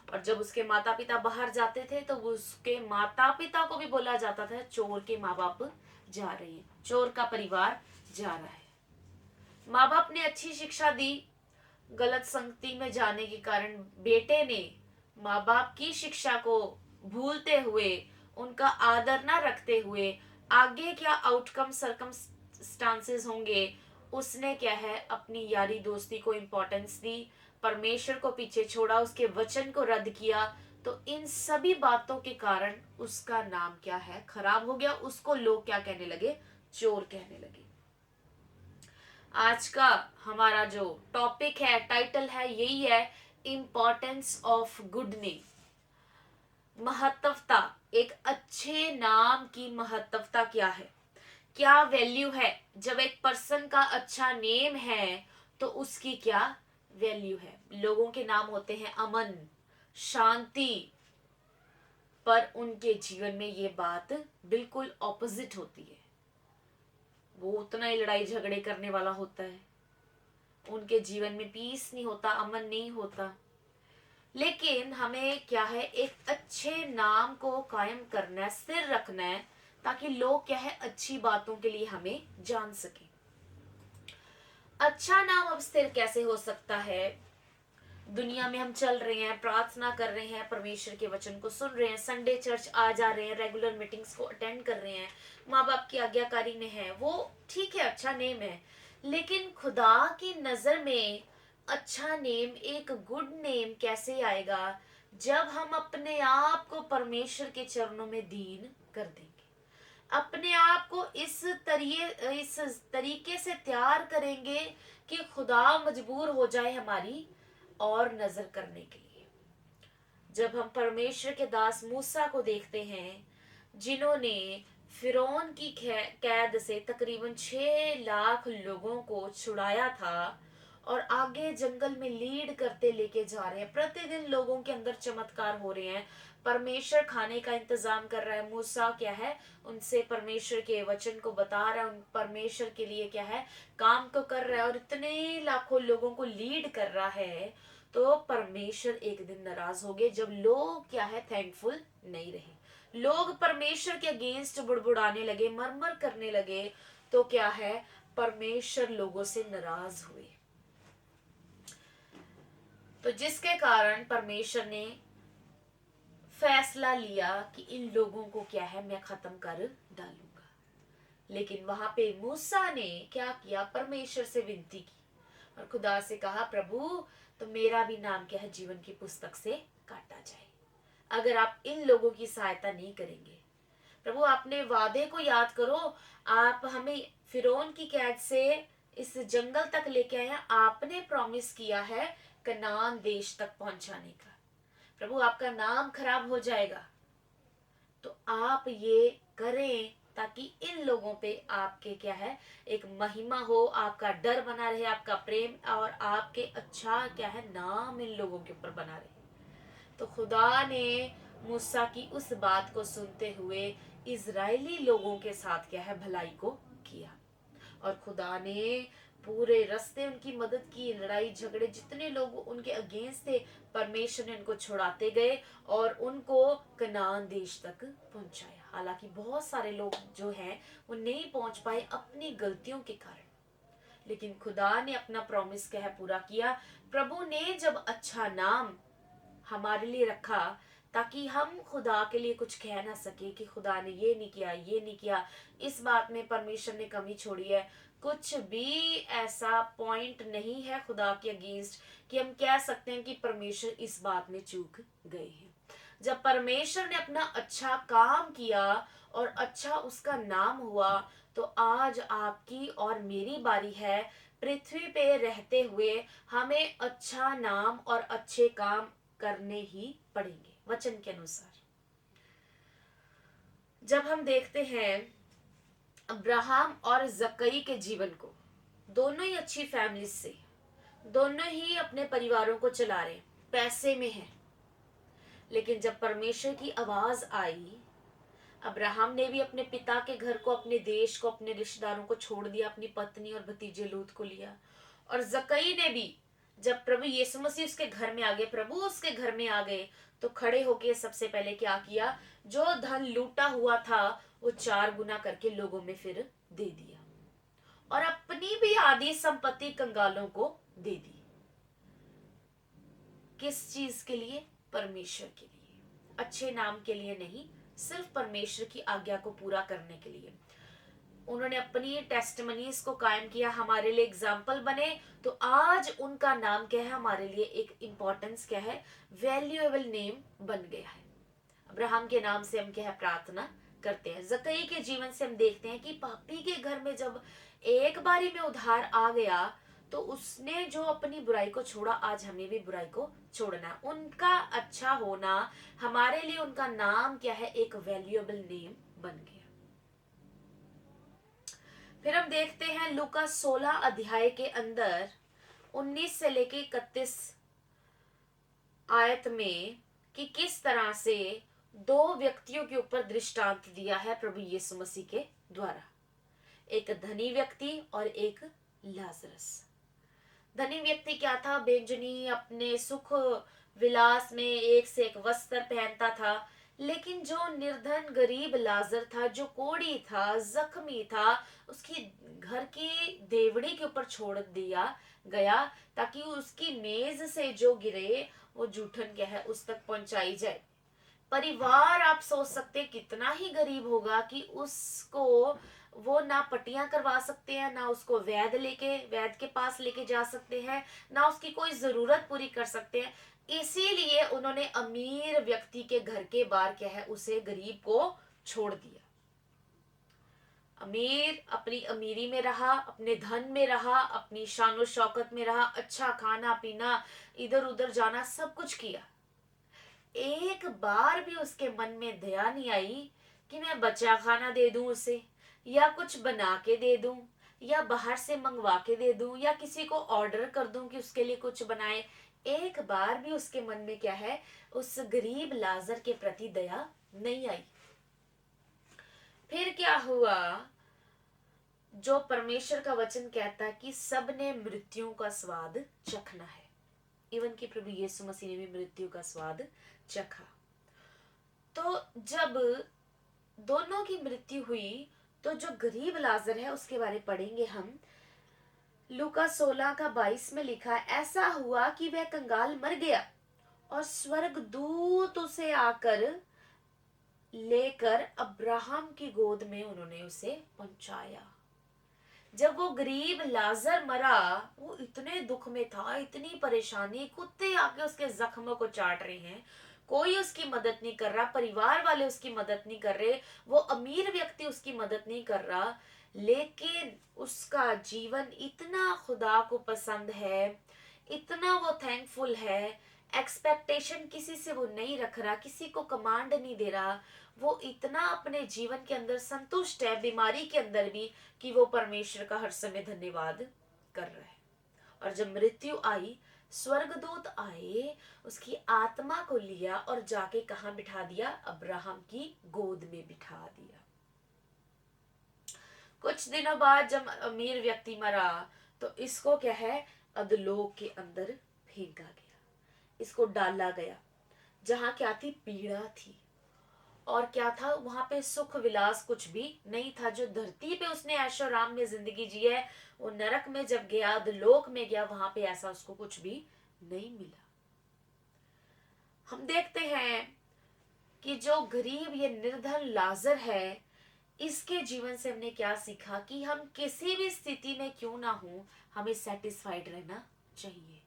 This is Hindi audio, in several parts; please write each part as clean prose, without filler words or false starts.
और जब उसके माता पिता बाहर जाते थे तो उसके माता पिता को भी बोला जाता था चोर के माँ बाप जा रहे हैं, चोर का परिवार जा रहा है। माँ बाप ने अच्छी शिक्षा दी, गलत संगति में जाने के कारण बेटे ने माँ बाप की शिक्षा को भूलते हुए, उनका आदर ना रखते हुए, आगे क्या आउटकम सरकमस्टांसेस होंगे, उसने क्या है अपनी यारी दोस्ती को इम्पोर्टेंस दी, परमेश्वर को पीछे छोड़ा, उसके वचन को रद्द किया। तो इन सभी बातों के कारण उसका नाम क्या है खराब हो गया, उसको लोग क्या कहने लगे, चोर कहने लगे। आज का हमारा जो टॉपिक है, टाइटल है, यही है, इम्पोर्टेंस ऑफ गुड नेम। महत्वता, एक अच्छे नाम की महत्वता क्या है, क्या वैल्यू है। जब एक पर्सन का अच्छा नेम है तो उसकी क्या वैल्यू है। लोगों के नाम होते हैं अमन, शांति, पर उनके जीवन में ये बात बिल्कुल ऑपोजिट होती है। वो उतना ही लड़ाई झगड़े करने वाला होता है, उनके जीवन में पीस नहीं होता, अमन नहीं होता। लेकिन हमें क्या है, एक अच्छे नाम को कायम करना है, स्थिर रखना है, ताकि लोग क्या है अच्छी बातों के लिए हमें जान सके। अच्छा नाम अब स्थिर कैसे हो सकता है। दुनिया में हम चल रहे हैं, प्रार्थना कर रहे हैं, परमेश्वर के वचन को सुन रहे हैं, संडे चर्च आ जा रहे हैं, रेगुलर मीटिंग्स को अटेंड कर रहे हैं, माँ बाप की आज्ञाकारी में है, वो ठीक है, अच्छा नेम है। लेकिन खुदा की नजर में अच्छा नेम, एक गुड नेम कैसे आएगा, जब हम अपने आप को परमेश्वर के चरणों में दीन कर देंगे, अपने आप को इस तरीके से तैयार करेंगे कि खुदा मजबूर हो जाए हमारी और नजर करने के लिए। जब हम परमेश्वर के दास मूसा को देखते हैं, जिन्होंने फिरौन की कैद से तकरीबन 6 लाख लोगों को छुड़ाया था और आगे जंगल में लीड करते लेके जा रहे हैं, प्रतिदिन लोगों के अंदर चमत्कार हो रहे हैं, परमेश्वर खाने का इंतजाम कर रहा है। मूसा क्या है, उनसे परमेश्वर के वचन को बता रहा है, उन परमेश्वर के लिए क्या है काम को कर रहा है और इतने लाखों लोगों को लीड कर रहा है। तो परमेश्वर एक दिन नाराज हो गए जब लोग क्या है थैंकफुल नहीं रहे, लोग परमेश्वर के अगेंस्ट बुड़बुड़ाने लगे, मरमर करने लगे। तो क्या है, परमेश्वर लोगों से नाराज हुए। तो जिसके कारण परमेश्वर ने फैसला लिया कि इन लोगों को क्या है मैं खत्म कर डालूंगा। लेकिन वहां पे मूसा ने क्या किया, परमेश्वर से विनती की और खुदा से कहा, प्रभु तो मेरा भी नाम क्या है जीवन की पुस्तक से काटा जाए अगर आप इन लोगों की सहायता नहीं करेंगे। प्रभु अपने वादे को याद करो, आप हमें फिरौन की कैद से इस जंगल तक लेके आए हैं, आपने प्रॉमिस किया है कनान देश तक पहुंचाने का। प्रभु आपका नाम खराब हो जाएगा, तो आप ये करें ताकि इन लोगों पे आपके क्या है एक महिमा हो, आपका डर बना रहे, आपका प्रेम और आपके अच्छा क्या है नाम इन लोगों के ऊपर बना रहे। तो खुदा ने मूसा की उस बात को सुनते हुए इजरायली लोगों के साथ क्या है भलाई को किया और खुदा ने पूरे रास्ते उनकी मदद की। लड़ाई झगड़े जितने लोग उनके अगेंस्ट थे, परमेश्वर ने उनको छुड़ाते गए और उनको कनान देश तक पहुंचाया। हालांकि बहुत सारे लोग जो हैं वो नहीं पहुंच पाए अपनी गलतियों के कारण, लेकिन खुदा ने अपना प्रॉमिस क्या है पूरा किया। प्रभु ने जब अच्छा नाम हमारे लिए रखा ताकि हम खुदा के लिए कुछ कह ना सके कि खुदा ने ये नहीं किया, ये नहीं किया, इस बात में परमेश्वर ने कमी छोड़ी है, कुछ भी ऐसा पॉइंट नहीं है खुदा के अगेंस्ट कि हम कह सकते हैं कि परमेश्वर इस बात में चूक गए हैं। जब परमेश्वर ने अपना अच्छा काम किया और अच्छा उसका नाम हुआ, तो आज आपकी और मेरी बारी है पृथ्वी पे रहते हुए हमें अच्छा नाम और अच्छे काम करने ही पड़ेंगे वचन के अनुसार। जब हम देखते हैं अब्राहम और जकई के जीवन को, दोनों ही अच्छी फैमिली से, दोनों ही अपने परिवारों को चला रहे, पैसे में हैं, लेकिन जब परमेश्वर की आवाज आई, अब्राहम ने भी अपने पिता के घर को, अपने देश को, अपने रिश्तेदारों को छोड़ दिया, अपनी पत्नी और भतीजे लूत को लिया। और जकई ने भी जब प्रभु यीशु मसीह उसके घर में आ गए, प्रभु उसके घर में आ गए, तो खड़े होके सबसे पहले क्या किया, जो धन लूटा हुआ था वो 4 गुना करके लोगों में फिर दे दिया, और अपनी भी आधी संपत्ति कंगालों को दे दी। किस चीज के लिए? परमेश्वर के लिए, अच्छे नाम के लिए नहीं, सिर्फ परमेश्वर की आज्ञा को पूरा करने के लिए उन्होंने अपनी टेस्टमनीज को कायम किया, हमारे लिए एग्जाम्पल बने। तो आज उनका नाम क्या है, हमारे लिए एक इंपॉर्टेंस क्या है, वैल्यूएबल नेम बन गया है। अब्राहम के नाम से हम क्या है, प्रार्थना करते हैं। जकई के जीवन से हम देखते हैं कि पापी के घर में जब एक बारी में उधार आ गया, तो उसने जो अपनी बुराई को छोड़ा, आज हमें भी बुराई को छोड़ना। उनका अच्छा होना हमारे लिए, उनका नाम क्या है, एक वैल्यूएबल नेम बन गया। फिर हम देखते हैं लूका 16 अध्याय के अंदर 19 से लेके 31 आयत में कि किस तरह से 2 व्यक्तियों के ऊपर दृष्टांत दिया है प्रभु यीशु मसीह के द्वारा, एक धनी व्यक्ति और एक लाजरस। धनी व्यक्ति क्या था, बेंजनी अपने सुख विलास में एक से एक वस्त्र पहनता था, लेकिन जो निर्धन गरीब लाजर था, जो कोढ़ी था, जख्मी था, उसकी घर की देवड़ी के ऊपर छोड़ दिया गया, ताकि उसकी मेज से जो गिरे वो जूठन क्या है उस तक पहुंचाई जाए। परिवार आप सोच सकते कितना ही गरीब होगा कि उसको वो ना पट्टियां करवा सकते हैं, ना उसको वैद्य के पास लेके जा सकते हैं, ना उसकी कोई जरूरत पूरी कर सकते हैं। इसीलिए उन्होंने अमीर व्यक्ति के घर के बाहर क्या है, उसे गरीब को छोड़ दिया। अमीर अपनी अमीरी में रहा, अपने धन में रहा, अपनी शान शौकत में रहा, अच्छा खाना पीना, इधर उधर जाना, सब कुछ किया। एक बार भी उसके मन में दया नहीं आई कि मैं बचा खाना दे दूं उसे, या कुछ बना के दे दूं, या बाहर से मंगवा के दे दूं, या किसी को ऑर्डर कर दूं कि उसके लिए कुछ बनाए। एक बार भी उसके मन में क्या है, उस गरीब लाजर के प्रति दया नहीं आई। फिर क्या हुआ, जो परमेश्वर का वचन कहता है कि सबने मृत्यु का स्वाद चखना है, इवन कि प्रभु यीशु मसीह ने भी मृत्यु का स्वाद चखा। तो जब दोनों की मृत्यु हुई, तो जो गरीब लाजर है उसके बारे पढ़ेंगे हम। लूका 16 का 22 में लिखा है, ऐसा हुआ कि वह कंगाल मर गया और स्वर्गदूत उसे आकर लेकर अब्राहम की गोद में उन्होंने उसे पहुंचाया। जब वो गरीब लाजर मरा, वो इतने दुख में था, इतनी परेशानी, कुत्ते आके उसके जख्मों को चाट रहे हैं, कोई उसकी मदद नहीं कर रहा, परिवार वाले उसकी मदद नहीं कर रहे, वो अमीर व्यक्ति उसकी मदद नहीं कर रहा, लेकिन उसका जीवन इतना खुदा को पसंद है, इतना वो थैंकफुल है, एक्सपेक्टेशन किसी से वो नहीं रख रहा, किसी को कमांड नहीं दे रहा, वो इतना अपने जीवन के अंदर संतुष्ट है, बीमारी के अंदर भी, कि वो परमेश्वर का हर समय धन्यवाद कर रहा है। और जब मृत्यु आई, स्वर्गदूत आए, उसकी आत्मा को लिया और जाके कहां बिठा दिया, अब्राहम की गोद में बिठा दिया। कुछ दिनों बाद जब अमीर व्यक्ति मरा, तो इसको क्या है, अधलोक के अंदर फेंका गया, इसको डाला गया, जहां क्या थी, पीड़ा थी। और क्या था वहां पे, सुख विलास कुछ भी नहीं था। जो धरती पे उसने ऐशो आराम में जिंदगी जी है, वो नरक में जब गया, अधलोक में गया, वहां पे ऐसा उसको कुछ भी नहीं मिला। हम देखते हैं कि जो गरीब ये निर्धन लाजर है, इसके जीवन से हमने क्या सीखा कि हम किसी भी स्थिति में क्यों ना हो, हमें सेटिस्फाइड रहना चाहिए।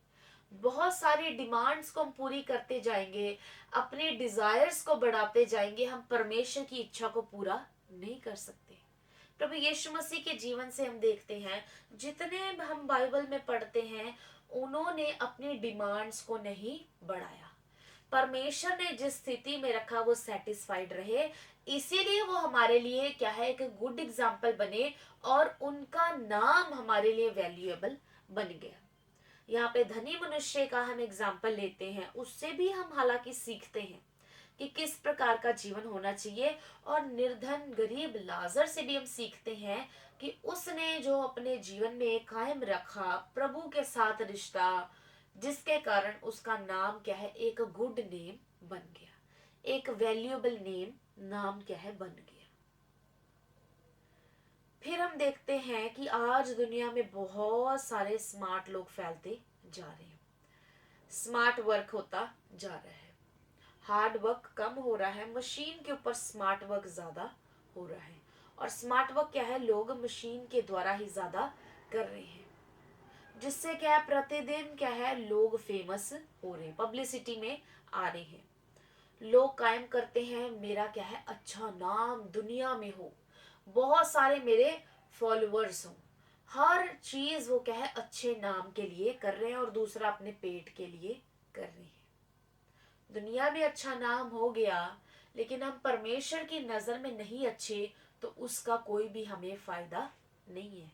बहुत सारी डिमांड्स को हम पूरी करते जाएंगे, अपने डिजायर्स को बढ़ाते जाएंगे, हम परमेश्वर की इच्छा को पूरा नहीं कर सकते। प्रभु यीशु मसीह के जीवन से हम देखते हैं, जितने हम बाइबल में पढ़ते हैं, उन्होंने अपनी डिमांड्स को नहीं बढ़ाया। परमेश्वर ने जिस स्थिति में रखा वो सेटिस्फाइड रहे, इसीलिए वो हमारे लिए क्या है, एक गुड एग्जाम्पल बने, और उनका नाम हमारे लिए वैल्यूएबल बन गया। यहाँ पे धनी मनुष्य का हम एग्जाम्पल लेते हैं, उससे भी हम हालांकि सीखते हैं कि किस प्रकार का जीवन होना चाहिए, और निर्धन गरीब लाजर से भी हम सीखते हैं कि उसने जो अपने जीवन में कायम रखा, प्रभु के साथ रिश्ता, जिसके कारण उसका नाम क्या है, एक गुड नेम बन गया, एक वैल्यूएबल नेम नाम क्या है बन गया। फिर हम देखते हैं कि आज दुनिया में बहुत सारे स्मार्ट लोग फैलते जा रहे हैं, स्मार्ट वर्क होता जा रहा है, हार्ड वर्क कम हो रहा है, मशीन के ऊपर स्मार्ट वर्क ज्यादा हो रहा है। और स्मार्ट वर्क क्या है, लोग मशीन के द्वारा ही ज्यादा कर रहे हैं, जिससे क्या है, प्रतिदिन क्या है, लोग फेमस हो रहे हैं, पब्लिसिटी में आ रहे हैं, लोग कायम करते हैं मेरा क्या है, अच्छा नाम दुनिया में हो, बहुत सारे मेरे फॉलोअर्स हों, हर चीज वो क्या है अच्छे नाम के लिए कर रहे हैं और दूसरा अपने पेट के लिए कर रहे हैं। दुनिया में अच्छा नाम हो गया, लेकिन हम परमेश्वर की नजर में नहीं अच्छे, तो उसका कोई भी हमें फायदा नहीं है।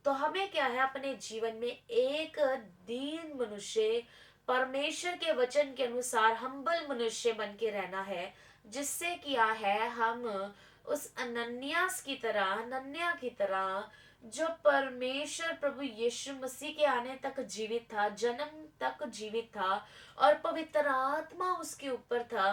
तो हमें क्या है, अपने जीवन में एक दीन मनुष्य, परमेश्वर के वचन के अनुसार हम्बल मनुष्य बन के रहना है, जिससे क्या है, हम उस अनन्यास की तरह, अनन्या की तरह, जो परमेश्वर प्रभु यीशु मसीह के आने तक जीवित था, जन्म तक जीवित था, और पवित्र आत्मा उसके ऊपर था,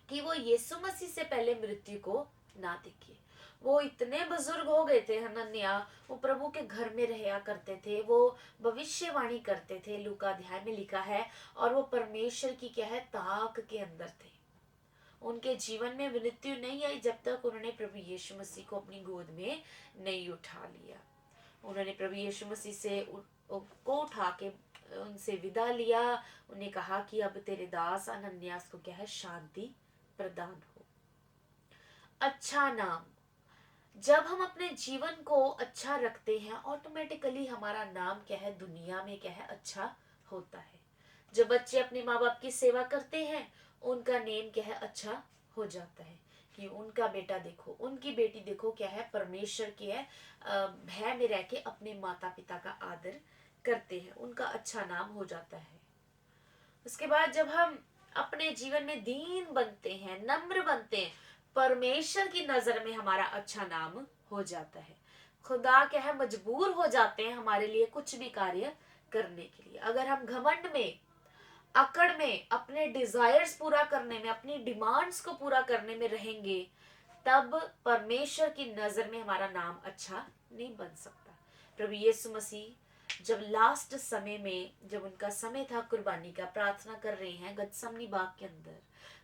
कि वो यीशु मसीह से पहले मृत्यु को ना देखे। वो इतने बुजुर्ग हो गए थे हनन्या, वो प्रभु के घर में रहा करते थे, वो भविष्यवाणी करते थे, लूका अध्याय में लिखा है, और वो परमेश्वर की क्या है, ताक के अंदर थे। उनके जीवन में मृत्यु नहीं आई जब तक उन्होंने प्रभु यीशु मसीह को अपनी गोद में नहीं उठा लिया। उन्होंने प्रभु यीशु मसीह से को उठा के उनसे विदा लिया, उन्हें कहा कि अब तेरे दास अनन्यास को क्या है, शांति प्रदान हो। अच्छा नाम, जब हम अपने जीवन को अच्छा रखते हैं, ऑटोमेटिकली हमारा नाम क्या है, दुनिया में क्या है, अच्छा होता है। जो बच्चे अपने माँ बाप की सेवा करते हैं, उनका नेम क्या है, अच्छा हो जाता है, कि उनका बेटा देखो, उनकी बेटी देखो क्या है, परमेश्वर की है, भय में रह के अपने माता पिता का आदर करते हैं, उनका अच्छा नाम हो जाता है। उसके बाद जब हम अपने जीवन में दीन बनते हैं, नम्र बनते हैं, परमेश्वर की नजर में हमारा अच्छा नाम हो जाता है। खुदा क्या है, मजबूर हो जाते हैं हमारे लिए कुछ भी कार्य करने के लिए। अगर हम घमंड में, अकड़ में, अपने डिजायर्स पूरा करने में, अपनी डिमांड्स को पूरा करने में रहेंगे, तब परमेश्वर की नजर में हमारा नाम अच्छा नहीं बन सकता। प्रभु यीशु मसीह जब लास्ट समय में, जब उनका समय था कुर्बानी का, प्रार्थना कर रहे हैं गतसमनी बाग के अंदर,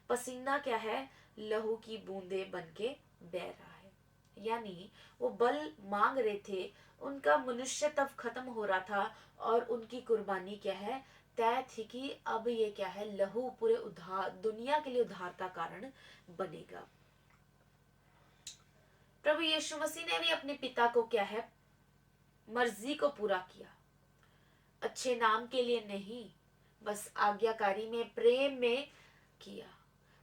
पसीना क्या है, लहू की बूंदे बन के बह रहा है, यानी वो बल मांग रहे थे, उनका मनुष्य तब खत्म हो रहा था, और उनकी कुर्बानी क्या है, तय थी कि अब ये क्या है, लहू पूरे उद्धार, दुनिया के लिए उद्धार का कारण बनेगा। प्रभु यीशु मसीह ने भी अपने पिता को क्या है, मर्जी को पूरा किया, अच्छे नाम के लिए नहीं, बस आज्ञाकारी में, प्रेम में किया।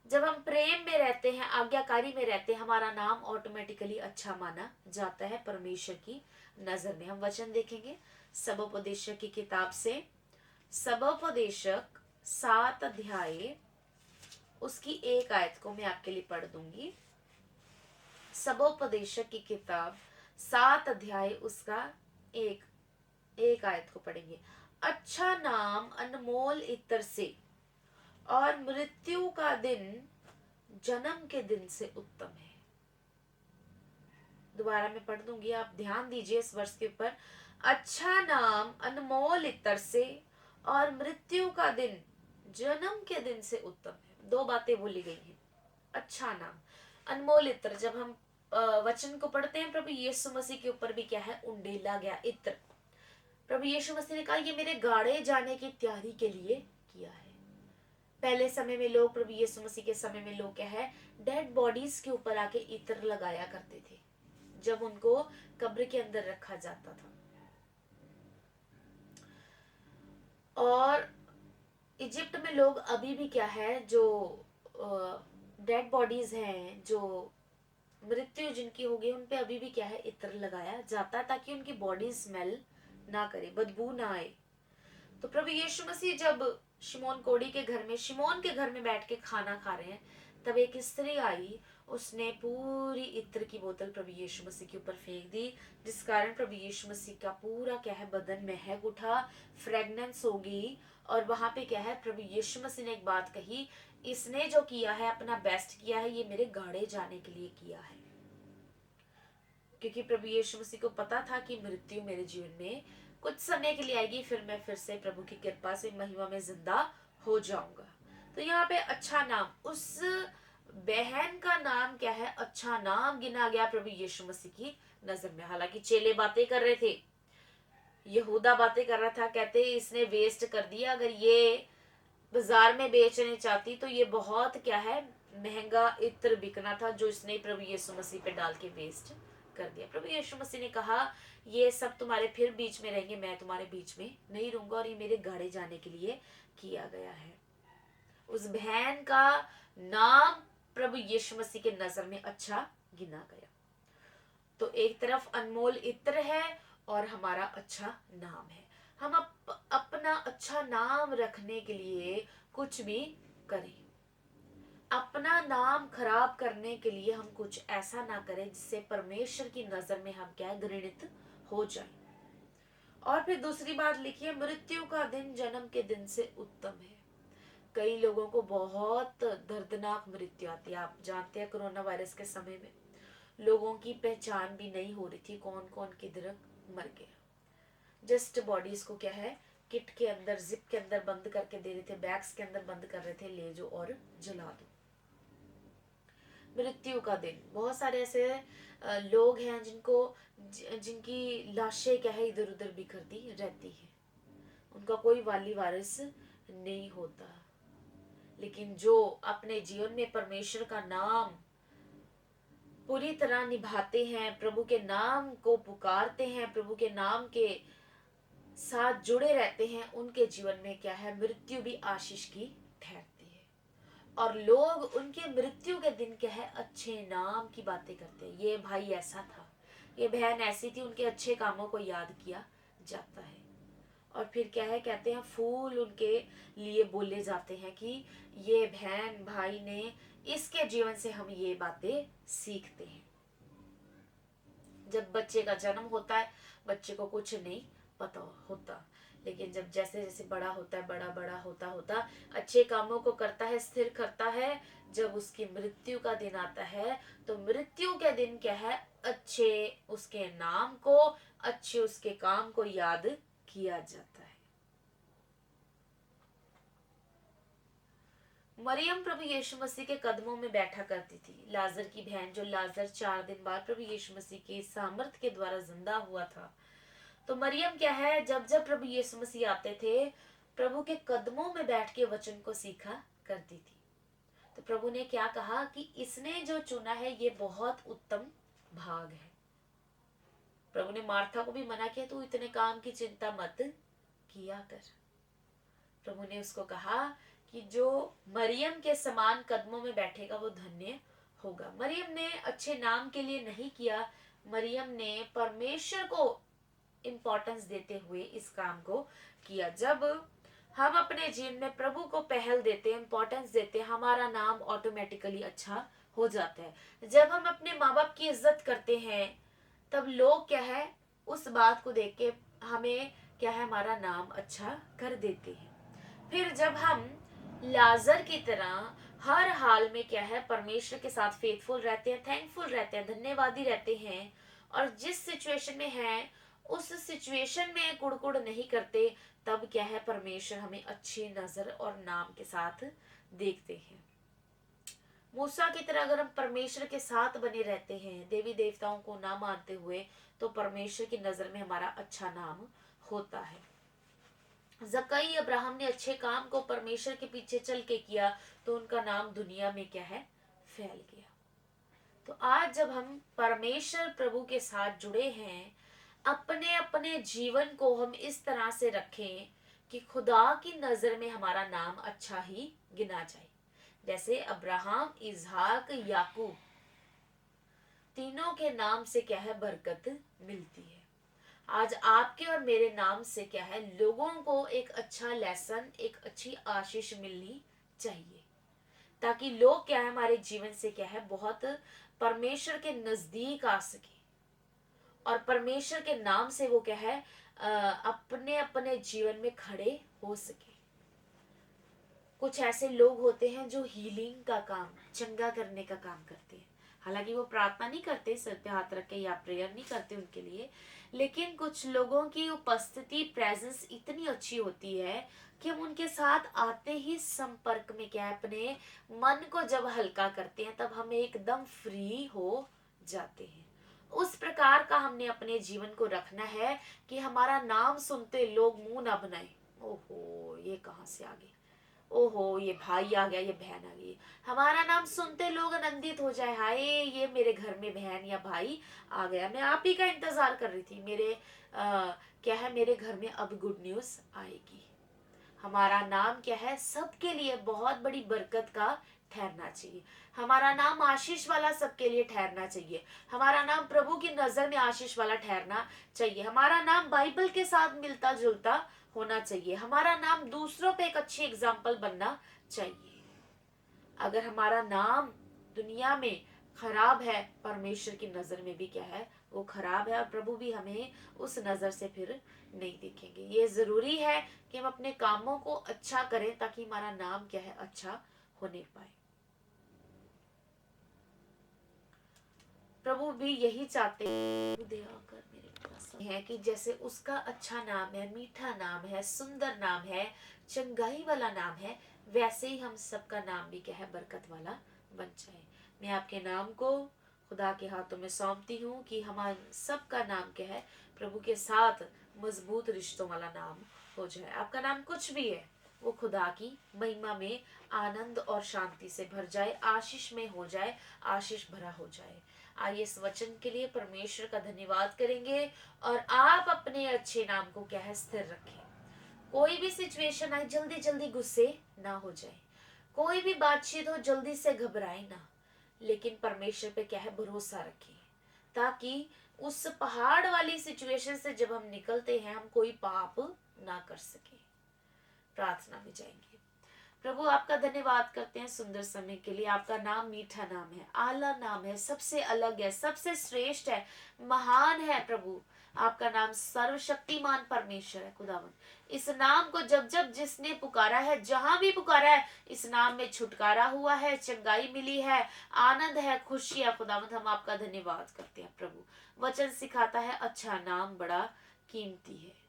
जब हम प्रेम में रहते हैं, आज्ञाकारी में रहते हैं, हमारा नाम ऑटोमेटिकली अच्छा माना जाता है परमेश्वर की नजर में। हम वचन देखेंगे सबोपदेशक की किताब से, सबोपदेशक 7 अध्याय उसकी 1 आयत को मैं आपके लिए पढ़ दूंगी। सबोपदेशक की किताब 7 अध्याय उसका एक आयत को पढ़ेंगे। अच्छा नाम अनमोल इत्र से, और मृत्यु का दिन जन्म के दिन से उत्तम है। दोबारा मैं पढ़ दूंगी, आप ध्यान दीजिए इस वर्ष के ऊपर। अच्छा नाम अनमोल इत्र से, और मृत्यु का दिन जन्म के दिन से उत्तम है। 2 बातें बोली गई हैं। अच्छा नाम, अनमोल इत्र, जब हम वचन को पढ़ते हैं, प्रभु यीशु मसीह के ऊपर भी क्या है, उंडेला गया इत्र। प्रभु यीशु मसीह ने कहा, ये मेरे गाड़े जाने की तैयारी के लिए किया है। पहले समय में लोग, प्रभु यीशु मसीह के समय में लोग क्या है, डेड बॉडीज के ऊपर आके इत्र लगाया करते थे, जब उनको कब्र के अंदर रखा जाता था। और इजिप्ट में लोग अभी भी क्या है, जो डेड बॉडीज हैं, जो मृत्यु जिनकी हो गई, उन पे अभी भी क्या है, इत्र लगाया जाता है, ताकि उनकी बॉडी स्मेल ना करे, बदबू ना आए। तो प्रभु यीशु मसीह जब शिमोन कोड़ी के घर में, शिमोन के घर में बैठ के खाना खा रहे हैं, तब एक स्त्री आई, उसने पूरी इत्र की बोतल प्रभु यीशु मसीह के ऊपर फेंक दी, जिस कारण प्रभु यीशु मसीह का पूरा क्या है बदन महक उठा, फ्रेगनेंस हो गई। और वहां पे क्या है प्रभु यीशु मसीह ने एक बात कही, इसने जो किया है अपना बेस्ट किया है, ये मेरे गाड़े जाने के लिए किया है। क्योंकि प्रभु यीशु मसीह को पता था कि मृत्यु मेरे जीवन में कुछ समय के लिए आएगी, फिर मैं फिर से प्रभु की कृपा से महिमा में जिंदा हो जाऊंगा। तो यहाँ पे अच्छा नाम, उस बहन का नाम क्या है, अच्छा नाम गिना गया प्रभु यीशु मसीह की नजर में। हालांकि चेले बातें कर रहे थे, यहूदा बातें कर रहा था, कहते इसने वेस्ट कर दिया, अगर ये बाजार में बेचने चाहती तो ये बहुत क्या है महंगा इत्र बिकना था, जो इसने प्रभु यीशु मसीह पे डाल के वेस्ट कर दिया। प्रभु यीशु मसीह ने कहा ये सब तुम्हारे फिर बीच में रहेंगे, मैं तुम्हारे बीच में नहीं रहूंगा, और ये मेरे गाड़े जाने के लिए किया गया है। उस बहन का नाम प्रभु यीशु मसीह के नजर में अच्छा गिना गया। तो एक तरफ अनमोल इत्र है और हमारा अच्छा नाम है। हम अपना अच्छा नाम रखने के लिए कुछ भी करें, अपना नाम खराब करने के लिए हम कुछ ऐसा ना करें जिससे परमेश्वर की नजर में हम क्या घृणित हो जाए। और फिर दूसरी बात लिखिए, मृत्यु का दिन जन्म के दिन से उत्तम है। कई लोगों को बहुत दर्दनाक मृत्यु आती है। आप जानते हैं कोरोना वायरस के समय में लोगों की पहचान भी नहीं हो रही थी, कौन कौन किधर मर गया। जस्ट बॉडीज को क्या है किट के अंदर, जिप के अंदर बंद करके दे रहे थे, बैग्स के अंदर बंद कर रहे थे, ले जाओ और जला दो। मृत्यु का दिन, बहुत सारे ऐसे लोग हैं जिनकी लाशें क्या है इधर उधर बिखरती रहती है, उनका कोई वाली वारिस नहीं होता। लेकिन जो अपने जीवन में परमेश्वर का नाम पूरी तरह निभाते हैं, प्रभु के नाम को पुकारते हैं, प्रभु के नाम के साथ जुड़े रहते हैं, उनके जीवन में क्या है मृत्यु भी आशीष की ठहरती है। और लोग उनके मृत्यु के दिन क्या है अच्छे नाम की बातें करते हैं, ये भाई ऐसा था, ये बहन ऐसी थी, उनके अच्छे कामों को याद किया जाता है। और फिर क्या है कहते हैं फूल उनके लिए बोले जाते हैं कि ये बहन भाई ने, इसके जीवन से हम ये बातें सीखते हैं। जब बच्चे का जन्म होता है बच्चे को कुछ नहीं पता होता, लेकिन जब जैसे जैसे बड़ा होता है, बड़ा बड़ा होता होता अच्छे कामों को करता है, स्थिर करता है, जब उसकी मृत्यु का दिन आता है तो मृत्यु के दिन क्या है अच्छे उसके नाम को, अच्छे उसके काम को याद किया जाता है। मरियम प्रभु यीशु मसीह के कदमों में बैठा करती थी, लाजर की बहन, जो लाजर 4 दिन बाद प्रभु यीशु मसीह के सामर्थ के द्वारा जिंदा हुआ था। तो मरियम क्या है जब जब प्रभु यीशु मसीह आते थे प्रभु के कदमों में बैठ के वचन को सीखा करती थी। तो प्रभु ने क्या कहा कि इसने जो चुना है ये बहुत उत्तम भाग है। प्रभु ने मार्था को भी मना किया, तू इतने काम की चिंता मत किया कर। प्रभु ने उसको कहा कि जो मरियम के समान कदमों में बैठेगा वो धन्य होगा। मरियम ने अच्छे नाम के लिए नहीं किया, मरियम ने परमेश्वर को इंपॉर्टेंस देते हुए इस काम को किया। जब हम अपने जीवन में प्रभु को पहल देते हैं, इंपॉर्टेंस देते हैं, हमारा नाम ऑटोमेटिकली अच्छा हो जाता है। जब हम अपने माँ बाप की इज्जत करते हैं तब लोग क्या है उस बात को देख के हमें क्या है हमारा नाम अच्छा कर देते हैं। फिर जब हम लाजर की तरह हर हाल में क्या है परमेश्वर के साथ फेथफुल रहते हैं, थैंकफुल रहते हैं, धन्यवादी रहते हैं, और जिस सिचुएशन में है उस सिचुएशन में कुड़कुड़ नहीं करते, तब क्या है परमेश्वर हमें अच्छी नजर और नाम के साथ देखते हैं। मूसा की तरह अगर हम परमेश्वर के साथ बने रहते हैं, देवी देवताओं को ना मानते हुए, तो परमेश्वर की नजर में हमारा अच्छा नाम होता है। जकई अब्राहम ने अच्छे काम को परमेश्वर के पीछे चल के किया तो उनका नाम दुनिया में क्या है फैल गया। तो आज जब हम परमेश्वर प्रभु के साथ जुड़े हैं, अपने अपने जीवन को हम इस तरह से रखें कि खुदा की नजर में हमारा नाम अच्छा ही गिना जाए। जैसे अब्राहम, इसहाक, याकूब, तीनों के नाम से क्या है बरकत मिलती है। आज आपके और मेरे नाम से क्या है लोगों को एक अच्छा लेसन, एक अच्छी आशीष मिलनी चाहिए। ताकि लोग क्या है हमारे जीवन से क्या है बहुत परमेश्वर के नजदीक आ सके, और परमेश्वर के नाम से वो क्या है अपने अपने जीवन में खड़े हो सके। कुछ ऐसे लोग होते हैं जो हीलिंग का काम, चंगा करने का काम करते हैं। हालांकि वो प्रार्थना नहीं करते सर पे हाथ रख के या प्रेयर नहीं करते उनके लिए, लेकिन कुछ लोगों की उपस्थिति, प्रेजेंस इतनी अच्छी होती है कि हम उनके साथ आते ही संपर्क में क्या है अपने मन को जब हल्का करते हैं तब हम एकदम फ्री हो जाते हैं। उस प्रकार का हमने अपने जीवन को रखना है कि हमारा नाम सुनते लोग मुंह ना बनाए, ओहो ये कहाँ से आ गए, ओहो ये भाई आ गया, ये बहन आ गई। हमारा नाम सुनते लोग आनंदित हो जाए, हाय ये मेरे घर में बहन या भाई आ गया, मैं आप ही का इंतजार कर रही थी, मेरे क्या है मेरे घर में अब गुड न्यूज आएगी। हमारा नाम क्या है सबके लिए बहुत बड़ी बरकत का ठहरना चाहिए। हमारा नाम आशीष वाला सबके लिए ठहरना चाहिए। हमारा नाम प्रभु की नजर में आशीष वाला ठहरना चाहिए। हमारा नाम बाइबल के साथ मिलता जुलता होना चाहिए। हमारा नाम दूसरों पे एक अच्छी एग्जाम्पल बनना चाहिए। अगर हमारा नाम दुनिया में खराब है, परमेश्वर की नजर में भी क्या है वो खराब है, और प्रभु भी हमें उस नजर से फिर नहीं देखेंगे। ये जरूरी है कि हम अपने कामों को अच्छा करें ताकि हमारा नाम क्या है अच्छा होने पाए। प्रभु भी यही चाहते हैं, दया कर मेरे पास है कि जैसे उसका अच्छा नाम है, मीठा नाम है, सुंदर नाम है, चंगाई वाला नाम है, वैसे ही हम सबका नाम भी क्या है बरकत वाला बन जाए। मैं आपके नाम को खुदा के हाथों में सौंपती हूँ कि हमारा सबका नाम क्या है प्रभु के साथ मजबूत रिश्तों वाला नाम हो जाए। आपका नाम कुछ भी है वो खुदा की महिमा में आनंद और शांति से भर जाए, आशीष में हो जाए, आशीष भरा हो जाए। आइए इस वचन के लिए परमेश्वर का धन्यवाद करेंगे और आप अपने अच्छे नाम को क्या है स्थिर रखें। कोई भी सिचुएशन आए जल्दी जल्दी गुस्से ना हो जाए, कोई भी बातचीत हो जल्दी से घबराए ना, लेकिन परमेश्वर पे क्या है भरोसा रखें, ताकि उस पहाड़ वाली सिचुएशन से जब हम निकलते हैं हम कोई पाप ना कर सके। प्रार्थना में जाएंगे। प्रभु आपका धन्यवाद करते हैं सुंदर समय के लिए। आपका नाम मीठा नाम है, आला नाम है, सबसे अलग है, सबसे श्रेष्ठ है, महान है। प्रभु आपका नाम सर्वशक्तिमान परमेश्वर है खुदावन। इस नाम को जब जब जिसने पुकारा है, जहां भी पुकारा है, इस नाम में छुटकारा हुआ है, चंगाई मिली है, आनंद है, खुशी है। खुदावन हम आपका धन्यवाद करते हैं। प्रभु वचन सिखाता है अच्छा नाम बड़ा कीमती है।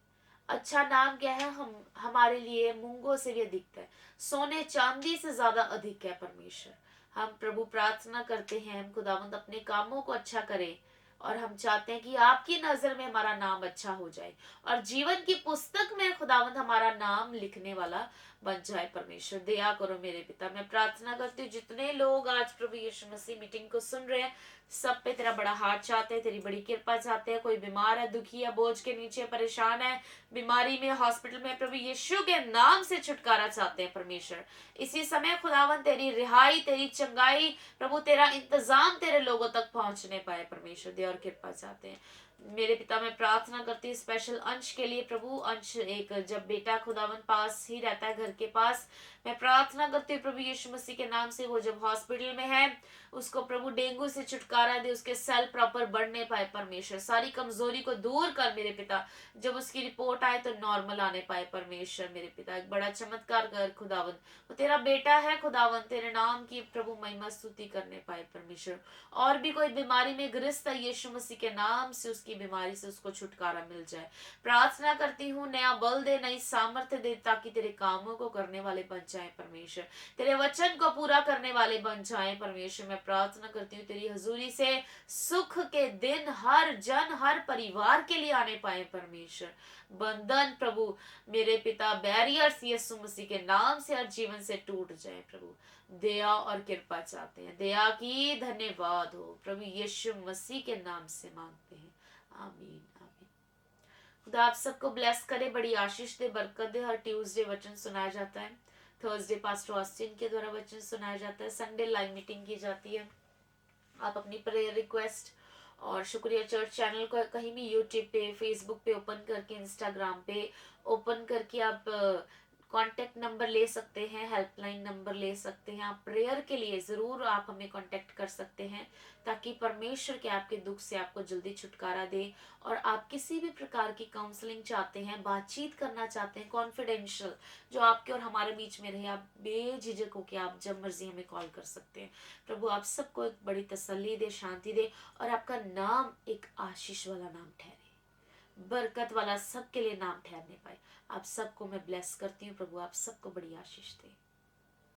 अच्छा नाम क्या है हम हमारे लिए मूंगों से भी अधिक है, सोने चांदी से ज्यादा अधिक है। परमेश्वर हम प्रभु प्रार्थना करते हैं हम खुदावंद अपने कामों को अच्छा करें, और हम चाहते हैं कि आपकी नजर में हमारा नाम अच्छा हो जाए और जीवन की पुस्तक में खुदावंद हमारा नाम लिखने वाला बन जाए। परमेश्वर दया करो मेरे पिता। मैं प्रार्थना करती हूँ जितने लोग आज प्रभु यीशु मसीह मीटिंग को सुन रहे हैं सब पे तेरा बड़ा हाथ चाहते हैं, तेरी बड़ी कृपा चाहते हैं। कोई बीमार है, दुखी है, बोझ के नीचे परेशान है, बीमारी में, हॉस्पिटल में, प्रभु यीशु के नाम से छुटकारा चाहते हैं। परमेश्वर इसी समय खुदावन तेरी रिहाई, तेरी चंगाई, प्रभु तेरा इंतजाम तेरे लोगों तक पहुंचने पाए। परमेश्वर दया और कृपा चाहते हैं। मेरे पिता मैं प्रार्थना करती हूँ स्पेशल अंश के लिए। प्रभु अंश एक जब बेटा खुदावन पास ही रहता है घर के पास, मैं प्रार्थना करती हूँ प्रभु यीशु मसीह के नाम से वो जब हॉस्पिटल में है उसको प्रभु डेंगू से छुटकारा दे, उसके सेल प्रॉपर बढ़ने पाए। परमेश्वर सारी कमजोरी को दूर कर मेरे पिता, जब उसकी रिपोर्ट आए तो नॉर्मल आने पाए। परमेश्वर मेरे पिता एक बड़ा चमत्कार कर खुदावन, वो तेरा बेटा है खुदावन, तेरे नाम की प्रभु महिमा स्तुति करने पाए। परमेश्वर और भी कोई बीमारी में ग्रस्त है यीशु मसीह के नाम से उसकी बीमारी से उसको छुटकारा मिल जाए। प्रार्थना करती हूँ नया बल दे, नई सामर्थ्य दे, ताकि तेरे कामों को करने वाले बन जाए। परमेश्वर तेरे वचन को पूरा करने वाले बन जाए। परमेश्वर मैं प्रार्थना करती हूँ तेरी हजूरी से सुख के दिन हर जन हर परिवार के लिए आने पाए। परमेश्वर बंधन प्रभु मेरे पिता बैरियर्स यीशु मसीह के नाम से हर जीवन से टूट जाए। प्रभु दया और कृपा चाहते हैं, दया की धन्यवाद हो प्रभु यीशु मसीह के नाम से मांगते हैं, आमीन आमीन। खुदा आप सबको ब्लेस करे, बड़ी आशीष दे, बरकत दे। हर ट्यूसडे वचन सुनाया जाता है, थर्सडे पास्टर ऑस्टिन के द्वारा वचन सुनाया जाता है, संडे लाइव मीटिंग की जाती है। आप अपनी प्रेयर रिक्वेस्ट और शुक्रिया चर्च चैनल को कहीं भी यूट्यूब पे, फेसबुक पे ओपन करके, इंस्टाग्राम पे ओपन करके आप कांटेक्ट नंबर ले सकते हैं, हेल्पलाइन नंबर ले सकते हैं। आप प्रेयर के लिए ज़रूर आप हमें कांटेक्ट कर सकते हैं, ताकि परमेश्वर के आपके दुख से आपको जल्दी छुटकारा दे। और आप किसी भी प्रकार की काउंसलिंग चाहते हैं, बातचीत करना चाहते हैं कॉन्फिडेंशियल, जो आपके और हमारे बीच में रहे, आप बेझिझक होकर आप जब मर्जी हमें कॉल कर सकते हैं। प्रभु आप सबको एक बड़ी तसल्ली दे, शांति दे, और आपका नाम एक आशीष वाला नाम ठहरे, बरकत वाला सबके लिए नाम ठहरने पाए। आप सबको मैं ब्लेस करती हूँ प्रभु, आप सबको बड़ी आशीष दे।